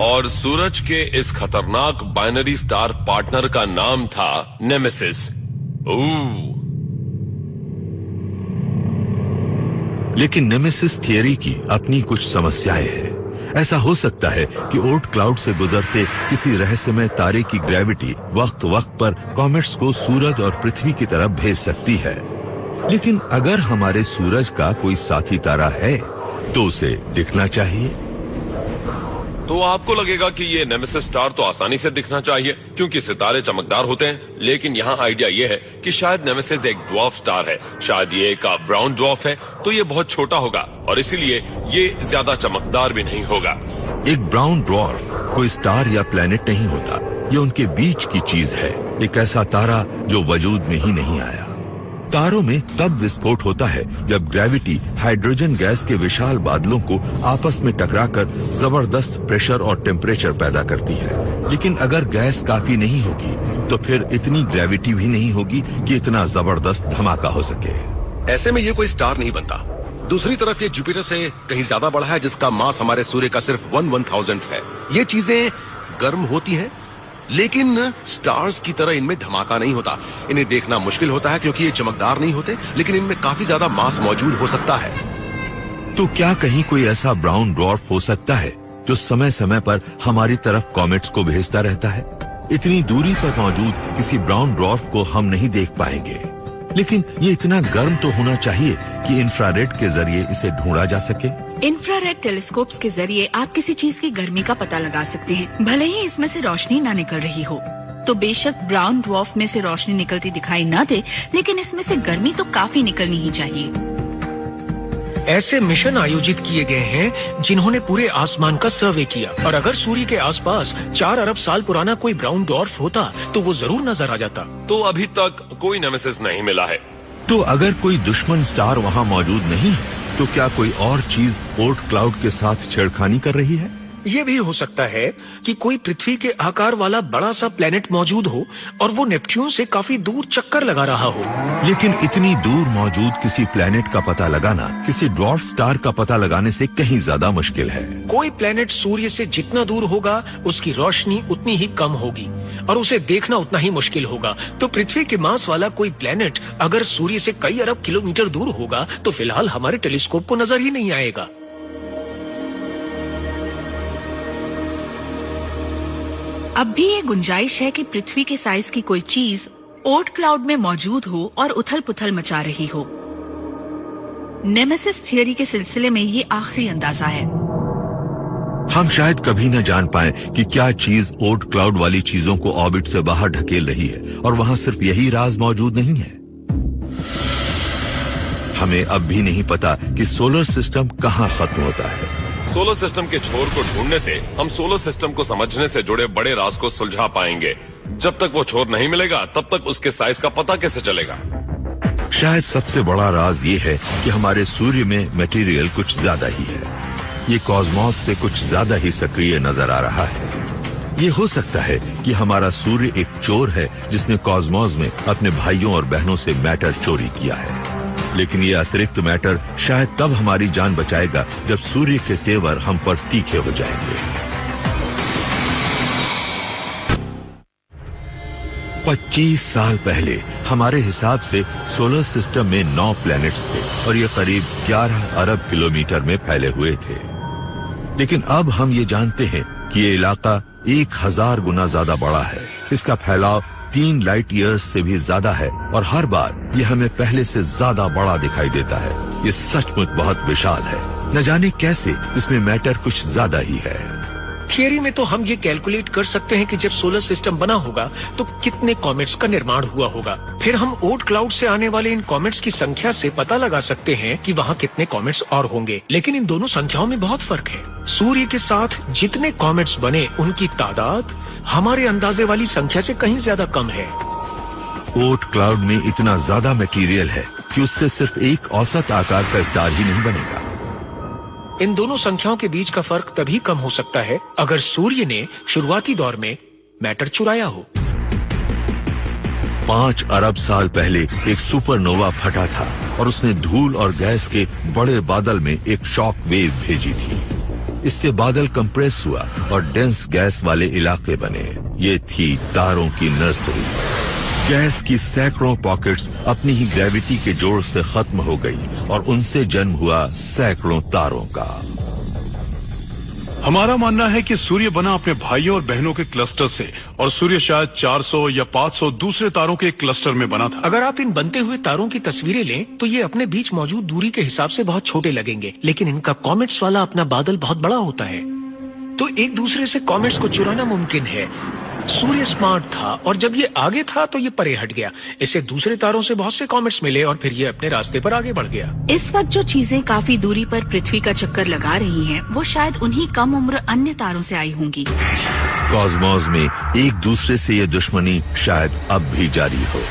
और सूरज के इस खतरनाक बाइनरी स्टार पार्टनर का नाम था नेमेसिस। लेकिन नेमेसिस थियरी की अपनी कुछ समस्याएं हैं। ऐसा हो सकता है कि ओर्ट क्लाउड से गुजरते किसी रहस्यमय तारे की ग्रेविटी वक्त वक्त पर कॉमेट्स को सूरज और पृथ्वी की तरफ भेज सकती है। लेकिन अगर हमारे सूरज का कोई साथी तारा है तो उसे दिखना चाहिए। तो आपको लगेगा कि ये नेमेसिस स्टार तो आसानी से दिखना चाहिए क्योंकि सितारे चमकदार होते हैं, लेकिन यहाँ आइडिया ये है कि शायद नेमेसिस एक ड्वार्फ स्टार है। शायद ये एक ब्राउन ड्वार्फ है, तो ये बहुत छोटा होगा और इसीलिए ये ज्यादा चमकदार भी नहीं होगा। एक ब्राउन ड्वार्फ कोई स्टार या प्लेनेट नहीं होता, ये उनके बीच की चीज है, एक ऐसा तारा जो वजूद में ही नहीं आया। तारों में तब विस्फोट होता है जब ग्रेविटी हाइड्रोजन गैस के विशाल बादलों को आपस में टकराकर जबरदस्त प्रेशर और टेम्परेचर पैदा करती है। लेकिन अगर गैस काफी नहीं होगी तो फिर इतनी ग्रेविटी भी नहीं होगी कि इतना जबरदस्त धमाका हो सके। ऐसे में ये कोई स्टार नहीं बनता। दूसरी तरफ ये जुपिटर से कहीं ज्यादा बड़ा है, जिसका मास हमारे सूर्य का सिर्फ 1/1000 है। ये चीजें गर्म होती हैं, लेकिन स्टार्स की तरह इनमें धमाका नहीं होता। इन्हें देखना मुश्किल होता है क्योंकि ये चमकदार नहीं होते, लेकिन इनमें काफी ज्यादा मास मौजूद हो सकता है। तो क्या कहीं कोई ऐसा ब्राउन ड्वार्फ हो सकता है जो समय समय पर हमारी तरफ कॉमेट्स को भेजता रहता है? इतनी दूरी पर मौजूद किसी ब्राउन ड्वार्फ को हम नहीं देख पाएंगे, लेकिन ये इतना गर्म तो होना चाहिए कि इंफ्रारेड के जरिए इसे ढूंढा जा सके। इंफ्रारेड टेलीस्कोप्स के जरिए आप किसी चीज की गर्मी का पता लगा सकते हैं, भले ही इसमें से रोशनी ना निकल रही हो। तो बेशक ब्राउन ड्वार्फ में से रोशनी निकलती दिखाई ना दे, लेकिन इसमें से गर्मी तो काफी निकलनी ही चाहिए। ऐसे मिशन आयोजित किए गए हैं जिन्होंने पूरे आसमान का सर्वे किया, और अगर सूर्य के आसपास 4 अरब साल पुराना कोई ब्राउन ड्वार्फ होता तो वो जरूर नजर आ जाता। तो अभी तक कोई नेमेसिस नहीं मिला है। तो अगर कोई दुश्मन स्टार वहाँ मौजूद नहीं है, तो क्या कोई और चीज ओर्ट क्लाउड के साथ छेड़खानी कर रही है? ये भी हो सकता है कि कोई पृथ्वी के आकार वाला बड़ा सा प्लेनेट मौजूद हो और वो नेपट्यून से काफी दूर चक्कर लगा रहा हो। लेकिन इतनी दूर मौजूद किसी प्लेनेट का पता लगाना किसी ड्वार्फ स्टार का पता लगाने से कहीं ज्यादा मुश्किल है। कोई प्लेनेट सूर्य से जितना दूर होगा उसकी रोशनी उतनी ही कम होगी और उसे देखना उतना ही मुश्किल होगा। तो पृथ्वी के मास वाला कोई प्लेनेट अगर सूर्य से कई अरब किलोमीटर दूर होगा तो फिलहाल हमारे टेलीस्कोप को नजर ही नहीं आएगा। अब भी ये गुंजाइश है कि पृथ्वी के साइज की कोई चीज ओर्ट क्लाउड में मौजूद हो और उथल पुथल मचा रही हो। नेमेसिस थियरी के सिलसिले में ये आखिरी अंदाजा है। हम शायद कभी न जान पाए कि क्या चीज ओर्ट क्लाउड वाली चीजों को ऑर्बिट से बाहर ढकेल रही है और वहाँ सिर्फ यही राज मौजूद नहीं है। हमें अब भी नहीं पता कि सोलर सिस्टम कहाँ खत्म होता है। सोलर सिस्टम के छोर को ढूंढने से हम सोलर सिस्टम को समझने से जुड़े बड़े राज को सुलझा पाएंगे। जब तक वो छोर नहीं मिलेगा तब तक उसके साइज का पता कैसे चलेगा? शायद सबसे बड़ा राज ये है कि हमारे सूर्य में मटेरियल कुछ ज्यादा ही है। ये कॉस्मोस से कुछ ज्यादा ही सक्रिय नजर आ रहा है। ये हो सकता है कि हमारा सूर्य एक चोर है जिसने कॉस्मोस में अपने भाइयों और बहनों से मैटर चोरी किया है। लेकिन ये अतिरिक्त मैटर शायद तब हमारी जान बचाएगा जब सूर्य के तेवर हम पर तीखे हो जाएंगे। 25 साल पहले हमारे हिसाब से सोलर सिस्टम में 9 प्लैनेट्स थे और ये करीब 11 अरब किलोमीटर में फैले हुए थे। लेकिन अब हम ये जानते हैं कि ये इलाका 1000 गुना ज्यादा बड़ा है। इसका फैलाव 3 लाइट ईयर्स से भी ज्यादा है और हर बार ये हमें पहले से ज्यादा बड़ा दिखाई देता है। ये सचमुच बहुत विशाल है। न जाने कैसे इसमें मैटर कुछ ज्यादा ही है। थियरी में तो हम ये कैलकुलेट कर सकते हैं कि जब सोलर सिस्टम बना होगा तो कितने कॉमेट्स का निर्माण हुआ होगा। फिर हम ओर्ट क्लाउड से आने वाले इन कॉमेट्स की संख्या से पता लगा सकते हैं कि वहाँ कितने कॉमेट्स और होंगे। लेकिन इन दोनों संख्याओं में बहुत फर्क है। सूर्य के साथ जितने कॉमेट्स बने उनकी तादाद हमारे अंदाजे वाली संख्या से कहीं ज्यादा कम है। ओर्ट क्लाउड में इतना ज्यादा मटेरियल है कि उससे सिर्फ एक औसत आकार का स्टार ही नहीं बनेगा। इन दोनों संख्याओं के बीच का फर्क तभी कम हो सकता है अगर सूर्य ने शुरुआती दौर में मैटर चुराया हो। 5 अरब साल पहले एक सुपरनोवा फटा था और उसने धूल और गैस के बड़े बादल में एक शॉक वेव भेजी थी। इससे बादल कंप्रेस हुआ और डेंस गैस वाले इलाके बने। ये थी तारों की नर्सरी। गैस की सैकड़ों पॉकेट्स अपनी ही ग्रेविटी के जोर से खत्म हो गई और उनसे जन्म हुआ सैकड़ों तारों का। हमारा मानना है कि सूर्य बना अपने भाइयों और बहनों के क्लस्टर से और सूर्य शायद 400 या 500 दूसरे तारों के एक क्लस्टर में बना था। अगर आप इन बनते हुए तारों की तस्वीरें लें तो ये अपने बीच मौजूद दूरी के हिसाब से बहुत छोटे लगेंगे, लेकिन इनका कॉमेट्स वाला अपना बादल बहुत बड़ा होता है। तो एक दूसरे से कॉमेट्स को चुराना मुमकिन है। सूर्य स्मार्ट था और जब ये आगे था तो ये परे हट गया। इससे दूसरे तारों से बहुत से कॉमेट्स मिले और फिर ये अपने रास्ते पर आगे बढ़ गया। इस वक्त जो चीजें काफी दूरी पर पृथ्वी का चक्कर लगा रही हैं, वो शायद उन्हीं कम उम्र अन्य तारों से आई होंगी। कॉस्मोस में एक दूसरे से ये दुश्मनी शायद अब भी जारी हो।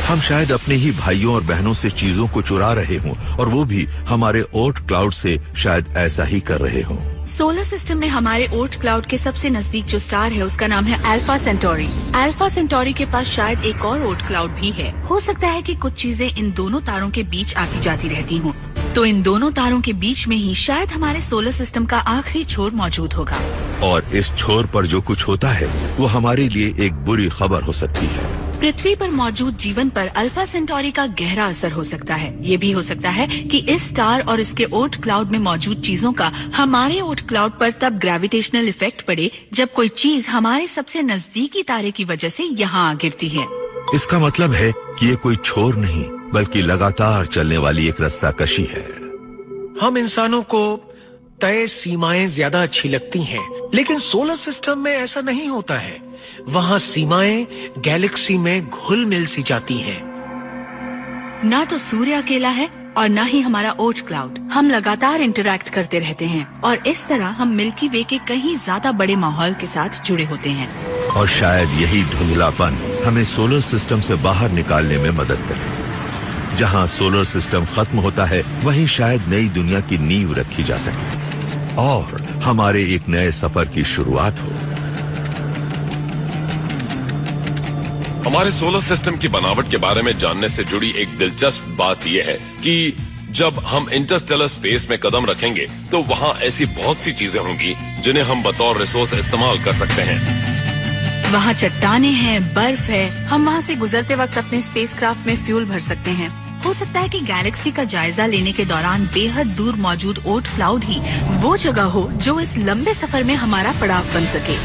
हम शायद अपने ही भाइयों और बहनों से चीजों को चुरा रहे हों और वो भी हमारे ओर्ट क्लाउड से शायद ऐसा ही कर रहे हों। सोलर सिस्टम में हमारे ओर्ट क्लाउड के सबसे नजदीक जो स्टार है उसका नाम है अल्फा सेंटोरी। अल्फा सेंटोरी के पास शायद एक और ओर्ट क्लाउड भी है। हो सकता है कि कुछ चीजें इन दोनों तारों के बीच आती जाती रहती हों। तो इन दोनों तारों के बीच में ही शायद हमारे सोलर सिस्टम का आखिरी छोर मौजूद होगा। और इस छोर पर जो कुछ होता है वो हमारे लिए एक बुरी खबर हो सकती है। पृथ्वी पर मौजूद जीवन पर अल्फा सेंटोरी का गहरा असर हो सकता है। ये भी हो सकता है कि इस स्टार और इसके ओर्ट क्लाउड में मौजूद चीजों का हमारे ओर्ट क्लाउड पर तब ग्रेविटेशनल इफेक्ट पड़े जब कोई चीज हमारे सबसे नजदीकी तारे की वजह से यहाँ आ गिरती है। इसका मतलब है कि ये कोई छोर नहीं बल्कि लगातार चलने वाली एक रस्साकशी है। हम इंसानों को तय सीमाएं ज्यादा अच्छी लगती हैं, लेकिन सोलर सिस्टम में ऐसा नहीं होता है। वहाँ सीमाएं गैलेक्सी में घुल मिल सी जाती हैं। ना तो सूर्य अकेला है और ना ही हमारा ओर्ट क्लाउड। हम लगातार इंटरैक्ट करते रहते हैं और इस तरह हम मिल्की वे के कहीं ज्यादा बड़े माहौल के साथ जुड़े होते हैं। और शायद यही धुंधलापन हमें सोलर सिस्टम से बाहर निकालने में मदद करे। जहाँ सोलर सिस्टम खत्म होता है वहीं शायद नई दुनिया की नींव रखी जा सके और हमारे एक नए सफर की शुरुआत हो। हमारे सोलर सिस्टम की बनावट के बारे में जानने से जुड़ी एक दिलचस्प बात यह है कि जब हम इंटरस्टेलर स्पेस में कदम रखेंगे तो वहाँ ऐसी बहुत सी चीजें होंगी जिन्हें हम बतौर रिसोर्स इस्तेमाल कर सकते हैं। वहाँ चट्टाने हैं, बर्फ है। हम वहाँ से गुजरते वक्त अपने स्पेसक्राफ्ट में फ्यूल भर सकते हैं। हो सकता है कि गैलेक्सी का जायजा लेने के दौरान बेहद दूर मौजूद ओर्ट क्लाउड ही वो जगह हो जो इस लंबे सफर में हमारा पड़ाव बन सके।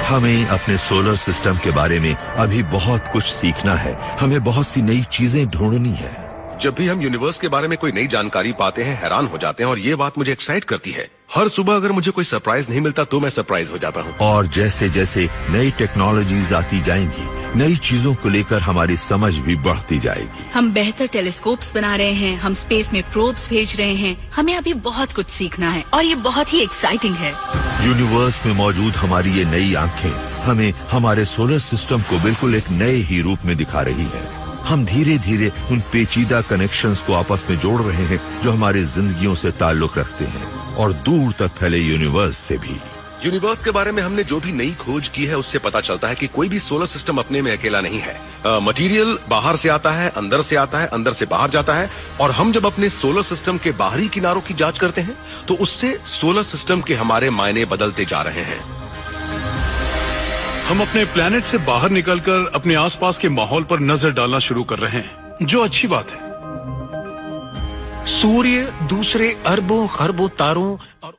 हमें अपने सोलर सिस्टम के बारे में अभी बहुत कुछ सीखना है। हमें बहुत सी नई चीजें ढूंढनी है। जब भी हम यूनिवर्स के बारे में कोई नई जानकारी पाते हैं हैरान हो जाते हैं और ये बात मुझे एक्साइट करती है। हर सुबह अगर मुझे कोई सरप्राइज नहीं मिलता तो मैं सरप्राइज हो जाता हूँ। और जैसे जैसे नई टेक्नोलॉजीज आती जाएंगी नई चीजों को लेकर हमारी समझ भी बढ़ती जाएगी। हम बेहतर टेलीस्कोप्स बना रहे हैं, हम स्पेस में प्रोब्स भेज रहे हैं। हमें अभी बहुत कुछ सीखना है और ये बहुत ही एक्साइटिंग है। यूनिवर्स में मौजूद हमारी ये नई आंखें हमें हमारे सोलर सिस्टम को बिल्कुल एक नए ही रूप में दिखा रही है। हम धीरे धीरे उन पेचीदा कनेक्शंस को आपस में जोड़ रहे हैं जो हमारी जिंदगियों से ताल्लुक रखते हैं और दूर तक फैले यूनिवर्स से भी। यूनिवर्स के बारे में हमने जो भी नई खोज की है उससे पता चलता है कि कोई भी सोलर सिस्टम अपने में अकेला नहीं है। मटेरियल बाहर से आता है, अंदर से आता है, अंदर से बाहर जाता है और हम जब अपने सोलर सिस्टम के बाहरी किनारों की जांच करते हैं तो उससे सोलर सिस्टम के हमारे मायने बदलते जा रहे हैं। हम अपने प्लेनेट से बाहर निकलकर अपने आसपास के माहौल पर नजर डालना शुरू कर रहे हैं, जो अच्छी बात है। सूर्य दूसरे अरबों खरबों तारों और